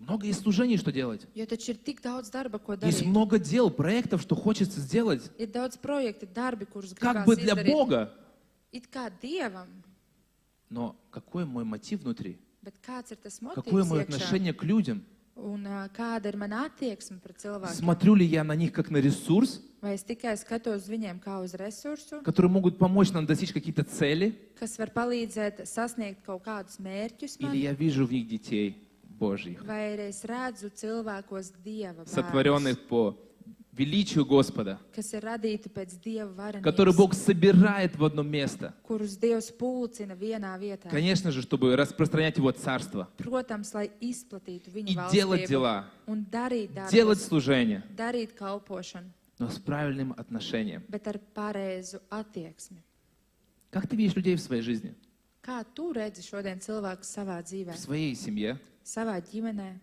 Много есть служений, что делать. Jo taču ir tik daudz darba, ko Есть darīt. много дел, проектов, что хочется сделать. Ir daudz projekti, darbi, kurus Как gribās бы для izdarīt. Бога. It kā Dievam, Но какой мой мотив внутри? bet kāds ir tas Какое motīvs мое iekšā? отношение к людям? Un kāda ir mana attieksme pret cilvēkiem? Смотрю ли я на них как на ресурс, Vai es tikai skatos uz viņiem kā uz resursu, которые могут помочь нам достичь какие-то цели? kas var palīdzēt sasniegt kaut kādus mērķus man, Или я вижу в них детей Божьих, vai arī es redzu cilvēkos Dieva bērnus, сотворенных по величию Господа, kas ir radīti pēc Dieva которые Бог varenības, собирает в одно место? kurus Dievs pulcina vienā vietā. Конечно же, чтобы распространять Его Царство Protams, lai izplatītu и viņa делать valstību дела, un darīt делать darbus, служение, darīt kalpošanu, но с правильным отношением. bet ar pareizu attieksmi. Как ты видишь людей в своей жизни, Kā tu redzi šodien cilvēku savā dzīvē, в своей семье, savā ģimenē,